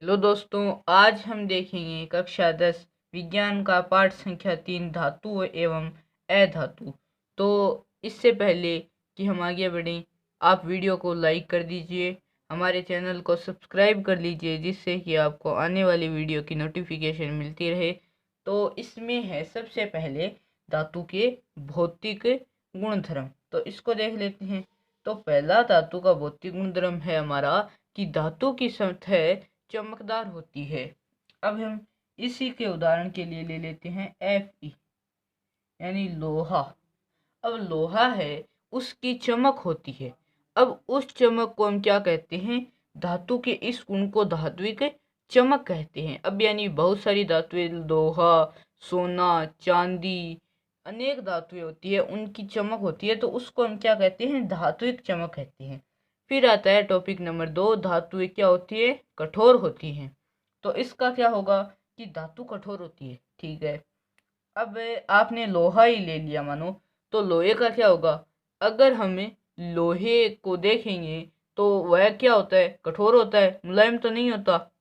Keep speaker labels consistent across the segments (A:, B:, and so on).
A: Hello दोस्तों, आज हम देखेंगे कक्षा 10 विज्ञान का पाठ संख्या 3 धातु एवं अधातु। तो इससे पहले कि हम आगे बढ़ें, आप वीडियो को लाइक कर दीजिए, हमारे चैनल को सब्सक्राइब कर लीजिए जिससे कि आपको आने वाली वीडियो की नोटिफिकेशन मिलती रहे। तो इसमें है सबसे पहले धातु के भौतिक गुणधर्म, तो इसको देख लेते हैं। तो पहला धातु का भौतिक गुणधर्म है हमारा कि धातु की सतह चमकदार होती है। अब हम इसी के उदाहरण के लिए ले लेते हैं Fe यानी लोहा। अब लोहा है, उसकी चमक होती है। अब उस चमक को हम क्या कहते हैं? धातु के इस गुण को धात्विक चमक कहते हैं। अब यानी बहुत सारी धातुएं, लोहा, सोना, चांदी, अनेक धातुएं होती है, उनकी चमक होती है, तो उसको हम क्या कहते हैं? धात्विक चमक कहते हैं। फिर आता है टॉपिक नंबर 2, धातुएं क्या होती है? कठोर होती हैं। तो इसका क्या होगा कि धातु कठोर होती है। ठीक है, अब आपने लोहा ही ले लिया मानो, तो लोहे का क्या होगा? अगर हमें लोहे को देखेंगे तो वह क्या होता है? कठोर होता है, मुलायम तो नहीं होता।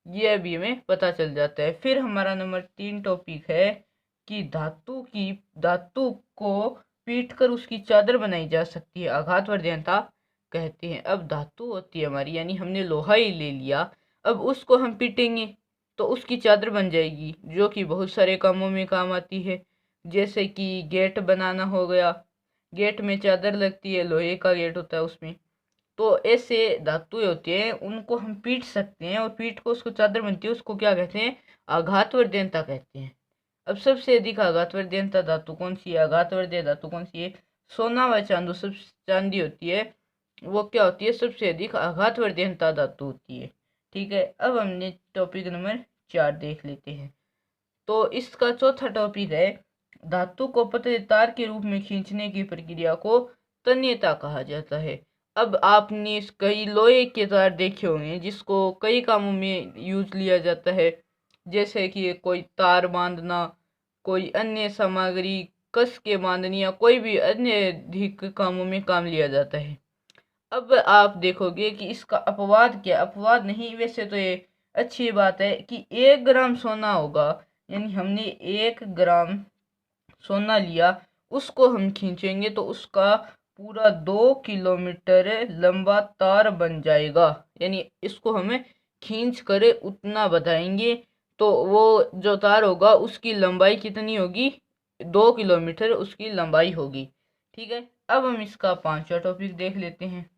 A: ये अभी हमें पता चल जाता है। फिर हमारा नंबर 3 टॉपिक है कि धातु को पीट कर उसकी चादर बनाई जा सकती है, आघातवर्धनता कहते हैं। अब धातु होती है हमारी, यानी हमने लोहा ही ले लिया, अब उसको हम पीटेंगे तो उसकी चादर बन जाएगी, जो कि बहुत सारे कामों में काम आती है। जैसे कि गेट बनाना हो गया, गेट में चादर लगती है, लोहे का गेट होता है उसमें। तो ऐसे धातुएं होती हैं, उनको हम पीट सकते हैं और पीट को उसको चादर बनती है, उसको क्या कहते हैं? आघातवर्धनता कहते हैं। अब सबसे अधिक आघातवर्धनता धातु कौन सी है? आघातवर्धक धातु कौन सी है? सोना व चांदी होती है, वो क्या होती है? सबसे अधिक आघातवर्धनता धातु होती है। ठीक है, अब हमने टॉपिक नंबर 4 देख लेते हैं। तो इसका चौथा टॉपिक है धातु को पतले तार के रूप में खींचने की प्रक्रिया को तन्यता कहा जाता है। अब आपने कई लोहे के तार देखे होंगे जिसको कई कामों में यूज लिया जाता है, जैसे कि कोई तार बांधना, कोई अन्य सामग्री कस के बांधनी, या कोई भी अन्य अधिक कामों में काम लिया जाता है। अब आप देखोगे कि इसका अपवाद क्या? अपवाद नहीं, वैसे तो ये अच्छी बात है कि 1 ग्राम सोना होगा, यानी हमने 1 ग्राम सोना लिया, उसको हम खींचेंगे तो उसका पूरा 2 किलोमीटर लंबा तार बन जाएगा। यानी इसको हमें खींच कर उतना बताएंगे तो वो जो तार होगा उसकी लंबाई कितनी होगी? 2 किलोमीटर उसकी लंबाई होगी। ठीक है, अब हम इसका 5वां टॉपिक देख लेते हैं।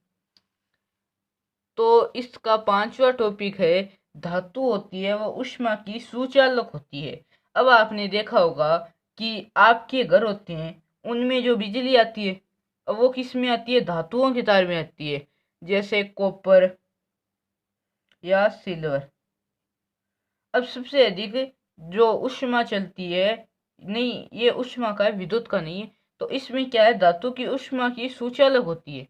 A: तो इसका 5वां टॉपिक है धातु होती है वो ऊष्मा की सुचालक होती है। अब आपने देखा होगा कि आपके घर होते हैं, उनमें जो बिजली आती है, अब वो किस में आती है? धातुओं के तार में आती है, जैसे कॉपर या सिल्वर। अब सबसे अधिक जो ऊष्मा चलती है, नहीं ये ऊष्मा का है, विद्युत का नहीं है, तो इसमें क्या है? धातु की ऊष्मा की सुचालक होती है,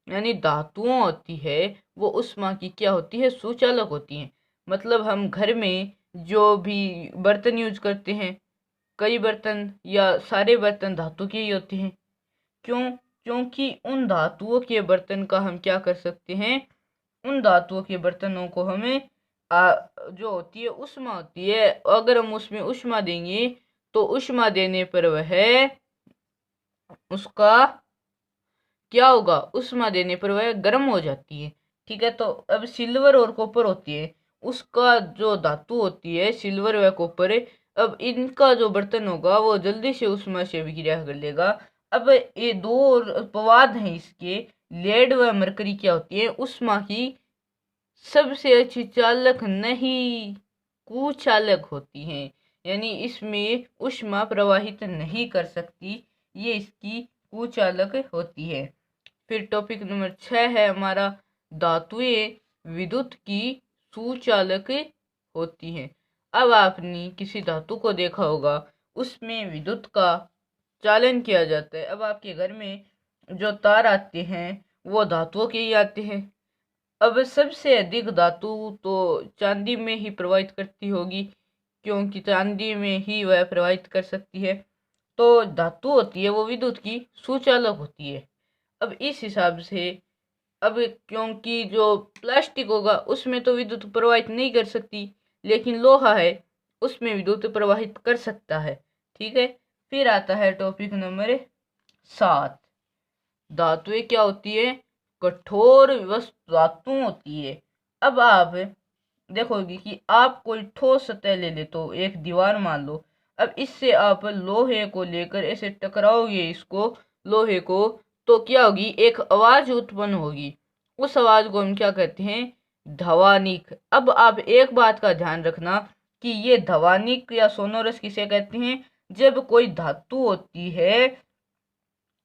A: यानी धातुओं होती है वो ऊष्मा की क्या होती है? सुचालक होती है। मतलब हम घर में जो भी बर्तन यूज करते हैं, कई बर्तन या सारे बर्तन धातु के ही होते हैं। क्यों? क्योंकि उन धातुओं के बर्तन का हम क्या कर सकते हैं? उन धातुओं के बर्तनों को हमें जो होती है ऊष्मा होती है, अगर हम उसमें ऊष्मा देंगे तो ऊष्मा देने पर वह उसका क्या होगा? ऊष्मा देने पर वह गर्म हो जाती है। ठीक है, तो अब सिल्वर और कॉपर होती है, उसका जो धातु होती है सिल्वर व कॉपर, अब इनका जो बर्तन होगा वो जल्दी से ऊष्मा से विक्रिया कर लेगा। अब ये दो अपवाद हैं इसके, लेड व मरकरी क्या होती है? ऊष्मा की सबसे अच्छी चालक नहीं, कुचालक होती हैं, यानी इसमें ऊष्मा प्रवाहित नहीं कर सकती, ये इसकी कुचालक होती है। फिर टॉपिक नंबर 6 है हमारा धातुएं विद्युत की सुचालक होती हैं। अब आपने किसी धातु को देखा होगा, उसमें विद्युत का चालन किया जाता है। अब आपके घर में जो तार आते हैं वो धातुओं के ही आते हैं। अब सबसे अधिक धातु तो चांदी में ही प्रवाहित करती होगी, क्योंकि चांदी में ही वह प्रवाहित कर सकती है। तो धातु होती है वो विद्युत की सुचालक होती है। अब इस हिसाब से अब क्योंकि जो प्लास्टिक होगा उसमें तो विद्युत प्रवाहित नहीं कर सकती, लेकिन लोहा है उसमें विद्युत प्रवाहित कर सकता है। ठीक है, फिर आता है टॉपिक नंबर 7। धातुएं क्या होती है? कठोर वस्तु धातु होती है। अब आप देखोगे कि आप कोई ठोस सतह ले ले, तो एक दीवार मान लो। अब इससे आप लोहे को लेकर ऐसे टकराओगे इसको, लोहे को, तो क्या होगी? एक आवाज उत्पन्न होगी। उस आवाज को हम क्या कहते हैं? ध्वनिक। अब आप एक बात का ध्यान रखना कि ये ध्वनिक या सोनोरस किसे कहते हैं? जब कोई धातु होती है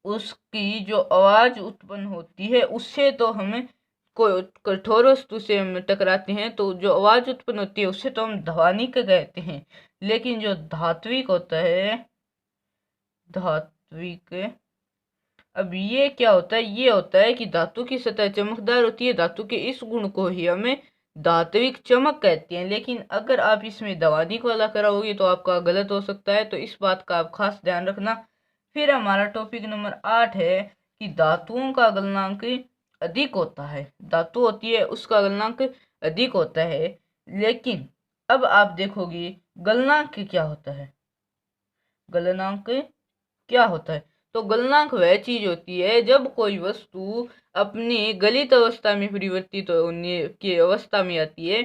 A: उसकी जो आवाज उत्पन्न होती है उससे, तो हमें कोई कठोर वस्तु से हम टकराते हैं तो जो आवाज उत्पन्न होती है उससे तो हम ध्वनिक कहते हैं। लेकिन जो धात्विक होता है, धात्विक, अब ये क्या होता है? ये होता है कि धातु की सतह चमकदार होती है। धातु के इस गुण को ही हमें धात्विक चमक कहते हैं। लेकिन अगर आप इसमें ध्वनिक वाला कराओगे तो आपका गलत हो सकता है, तो इस बात का आप खास ध्यान रखना। फिर हमारा टॉपिक नंबर 8 है कि धातुओं का गलनांक अधिक होता है। धातु होती है उसका गलनांक अधिक होता है। लेकिन अब आप देखोगे गलनांक क्या होता है? गलनांक क्या होता है? तो गलनांक वह चीज होती है जब कोई वस्तु अपनी गलित अवस्था में परिवर्तित होने की अवस्था में आती है,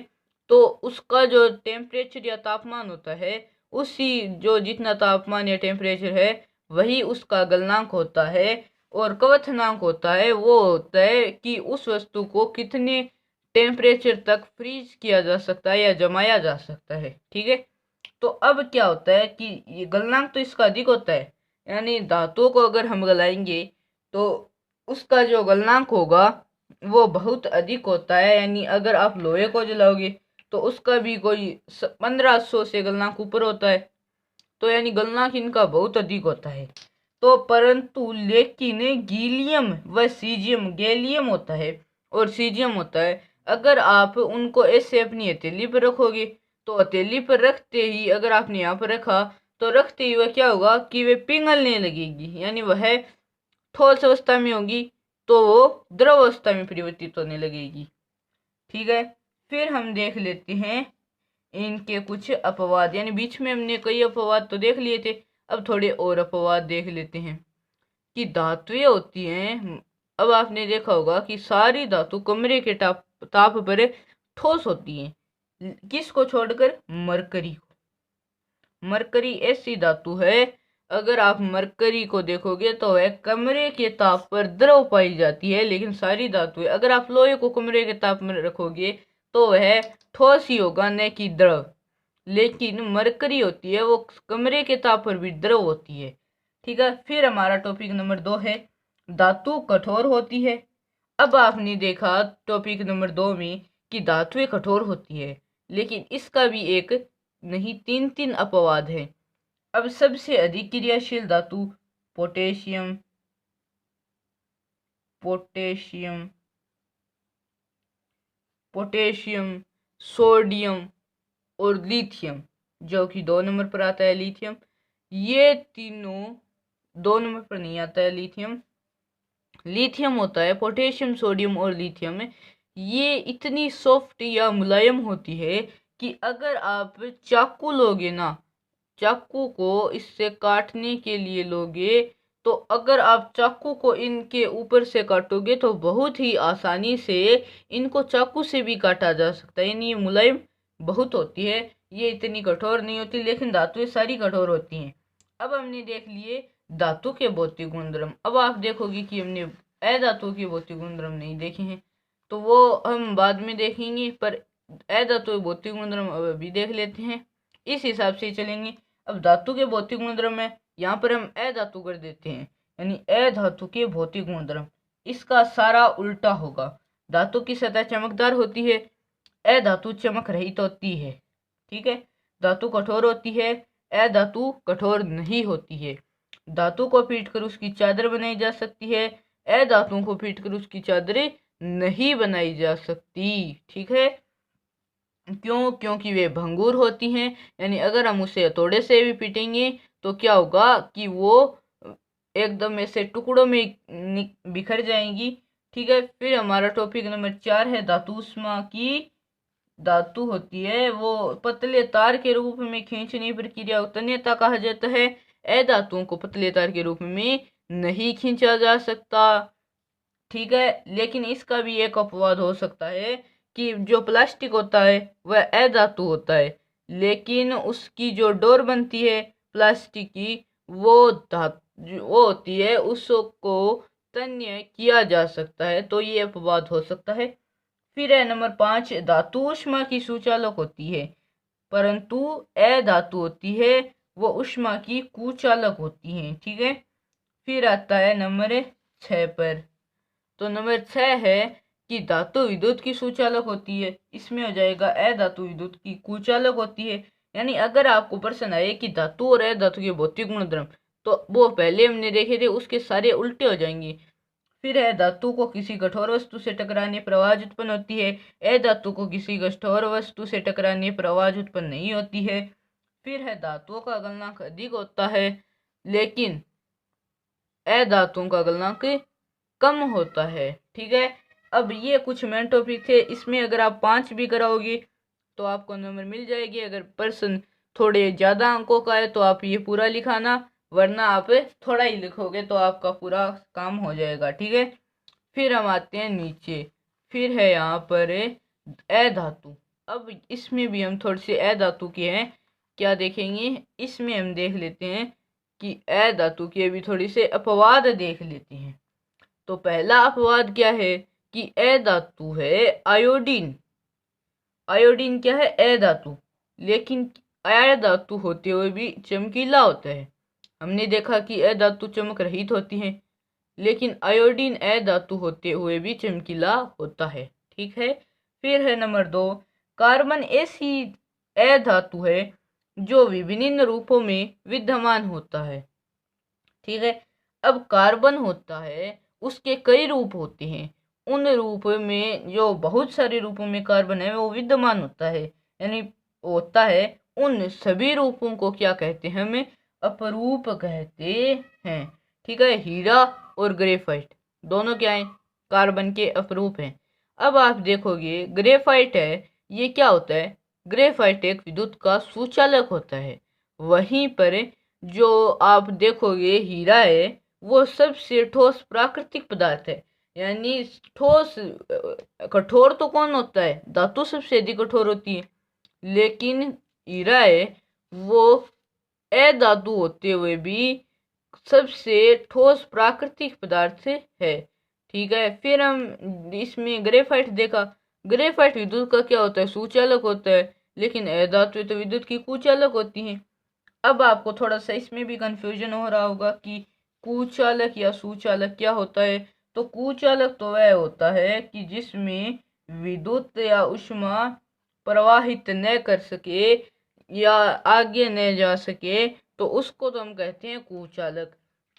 A: तो उसका जो टेम्परेचर या तापमान होता है, उसी जो जितना तापमान या टेम्परेचर है वही उसका गलनांक होता है। और क्वथनांक होता है, वो होता है कि उस वस्तु को कितने टेम्परेचर तक फ्रीज किया जा सकता है या जमाया जा सकता है। ठीक है, तो अब क्या होता है कि ये गलनांक तो इसका अधिक होता है, यानी धातुओं को अगर हम गलाएंगे तो उसका जो गलनांक होगा वो बहुत अधिक होता है। यानी अगर आप लोहे को जलाओगे तो उसका भी कोई 1500 से गलनांक ऊपर होता है। तो यानी गलनांक इनका बहुत अधिक होता है। तो परंतु लेकिन गीलियम व सीजियम, गैलियम होता है और सीजियम होता है, अगर आप उनको ऐसे अपनी हथेली पर रखोगे तो हथेली पर रखते ही, अगर आपने यहाँ पर रखा तो रखते ही वह क्या होगा कि वे पिघलने लगेगी, यानी वह ठोस अवस्था में होगी तो वो द्रव अवस्था में परिवर्तित होने लगेगी। ठीक है, फिर हम देख लेते हैं इनके कुछ अपवाद, यानी बीच में हमने कई अपवाद तो देख लिए थे, अब थोड़े और अपवाद देख लेते हैं। कि धातुएं होती हैं, अब आपने देखा होगा कि सारी धातु कमरे के ताप पर ठोस होती हैं, किसको छोड़कर? मरकरी को। मरकरी ऐसी धातु है, अगर आप मरकरी को देखोगे तो वह कमरे के ताप पर द्रव पाई जाती है। लेकिन सारी धातुएं, अगर आप लोहे को कमरे के ताप में रखोगे तो वह ठोस ही होगा, न कि द्रव। लेकिन मरकरी होती है वो कमरे के ताप पर भी द्रव होती है। ठीक है, फिर हमारा टॉपिक नंबर 2 है धातु कठोर होती है। अब आपने देखा टॉपिक नंबर 2 में कि धातुएं कठोर होती है, लेकिन इसका भी एक नहीं 3 अपवाद है। अब सबसे अधिक क्रियाशील धातु पोटेशियम, पोटेशियम, पोटेशियम, सोडियम और लिथियम, जो कि 2 नंबर पर आता है लिथियम। ये तीनों 2 नंबर पर नहीं आता है लिथियम। लिथियम होता है, पोटेशियम, सोडियम और लिथियम, ये इतनी सॉफ्ट या मुलायम होती है कि अगर आप चाकू लोगे ना, चाकू को इससे काटने के लिए लोगे, तो अगर आप चाकू को इनके ऊपर से काटोगे तो बहुत ही आसानी से इनको चाकू से भी काटा जा सकता है। यानी ये मुलायम बहुत होती है, ये इतनी कठोर नहीं होती। लेकिन धातुएं सारी कठोर होती हैं। अब हमने देख लिए धातु के भौतिक गुणधर्म। अब आप देखोगे कि हमने अधातु के भौतिक गुणधर्म नहीं देखे हैं, तो वो हम बाद में देखेंगे, पर अधातु के भौतिक गुणधर्म अब अभी देख लेते हैं, इस हिसाब से चलेंगे। अब धातु के भौतिक गुणधर्म है, यहाँ पर हम अधातु कर देते हैं, यानी अधातु के भौतिक गुणधर्म, इसका सारा उल्टा होगा। धातु की सतह चमकदार होती है, अधातु चमक रहित होती है। ठीक है, धातु कठोर होती है, अधातु कठोर नहीं होती है। धातु को पीटकर उसकी चादर बनाई जा सकती है, अधातुओं को पीटकर उसकी चादरें नहीं बनाई जा सकती। ठीक है, क्यों? क्योंकि वे भंगुर होती हैं। यानी अगर हम उसे हथौड़े से भी पीटेंगे तो क्या होगा कि वो एकदम ऐसे टुकड़ों में बिखर जाएंगी, ठीक है। फिर हमारा टॉपिक नंबर 4 है धातु ऊष्मा की। धातु होती है वो पतले तार के रूप में खींचने प्रक्रिया को तन्यता कहा जाता है। अधातुओं को पतले तार के रूप में नहीं खींचा जा सकता। ठीक है, लेकिन इसका भी एक अपवाद हो सकता है कि जो प्लास्टिक होता है वह अधातु होता है, लेकिन उसकी जो डोर बनती है प्लास्टिक की वो वो होती है, उसको तन्य किया जा सकता है, तो ये अपवाद हो सकता है। फिर है नंबर 5, धातु ऊष्मा की सुचालक होती है परंतु अधातु होती है वो ऊष्मा की कुचालक होती है। ठीक है। फिर आता है नंबर 6 पर। तो नंबर 6 है कि धातु विद्युत की सुचालक होती है। इसमें हो जाएगा अधातु विद्युत की कुचालक होती है। यानी अगर आपको प्रश्न आए कि धातु और अधातु के भौतिक गुणधर्म, तो वो पहले हमने देखे थे, उसके सारे उल्टे हो जाएंगे। फिर है धातु को किसी कठोर वस्तु से टकराने पर आवाज उत्पन्न होती है, अधातु को किसी कठोर वस्तु से टकराने पर आवाज उत्पन्न नहीं होती है। फिर है धातुओं का गलनांक अधिक होता है लेकिन अधातुओं का गलनांक कम होता है। ठीक है। अब ये कुछ मेन टॉपिक थे, इसमें अगर आप 5 भी कराओगे तो आपको नंबर मिल जाएगी। अगर प्रश्न थोड़े ज्यादा अंकों का है तो आप ये पूरा लिखाना, वरना आप थोड़ा ही लिखोगे तो आपका पूरा काम हो जाएगा। ठीक है। फिर हम आते हैं नीचे। फिर है यहाँ पर अधातु। अब इसमें भी हम थोड़े से अधातु के हैं, क्या देखेंगे इसमें हम देख लेते हैं कि अधातु के भी थोड़ी से अपवाद देख लेते हैं। तो पहला अपवाद क्या है कि अधातु है आयोडीन। आयोडीन क्या है? अधातु, लेकिन अधातु होते हुए भी चमकीला होता है। हमने देखा कि अधातु चमक रहित होती है, लेकिन आयोडीन अधातु होते हुए भी चमकीला होता है। ठीक है। फिर है नंबर 2, कार्बन ऐसी अधातु है जो विभिन्न रूपों में विद्यमान होता है। ठीक है। अब कार्बन होता है, उसके कई रूप होते हैं, उन रूप में जो बहुत सारे रूपों में कार्बन है वो विद्यमान होता है, यानी होता है, उन सभी रूपों को क्या कहते हैं? हमें अपरूप कहते हैं। ठीक है। हीरा और ग्रेफाइट दोनों क्या है? कार्बन के अपरूप हैं। अब आप देखोगे ग्रेफाइट है, ये क्या होता है? ग्रेफाइट एक विद्युत का सुचालक होता है। वहीं पर जो आप देखोगे हीरा है वो सबसे ठोस प्राकृतिक पदार्थ है। यानी ठोस कठोर तो कौन होता है? धातु सबसे अधिक कठोर होती है, लेकिन हीरा है वो अधातु होते हुए भी सबसे ठोस प्राकृतिक पदार्थ है। ठीक है। फिर हम इसमें ग्रेफाइट देखा, ग्रेफाइट विद्युत का क्या होता है? सुचालक होता है, लेकिन अधातु तो विद्युत की कुचालक होती है। अब आपको थोड़ा सा इसमें भी कंफ्यूजन हो रहा होगा कि कुचालक या सुचालक क्या होता है। तो कुचालक तो वह होता है कि जिसमें विद्युत या ऊष्मा प्रवाहित न कर सके या आगे न जा सके, तो उसको तो हम कहते हैं कुचालक।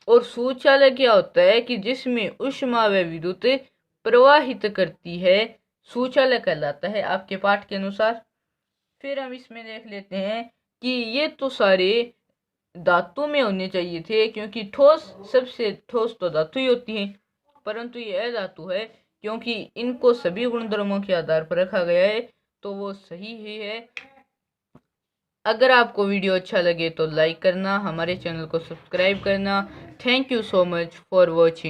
A: और सुचालक क्या होता है कि जिसमें ऊष्मा व विद्युत प्रवाहित करती है, सुचालक कहलाता है आपके पाठ के अनुसार। फिर हम इसमें देख लेते हैं कि ये तो सारे धातु में होने चाहिए थे, क्योंकि ठोस सबसे ठोस तो धातु ही होती है, परंतु ये अधातु है क्योंकि इनको सभी गुणधर्मों के आधार पर रखा गया है, तो वो सही ही है। अगर आपको वीडियो अच्छा लगे तो लाइक करना, हमारे चैनल को सब्सक्राइब करना। Thank you so much for watching.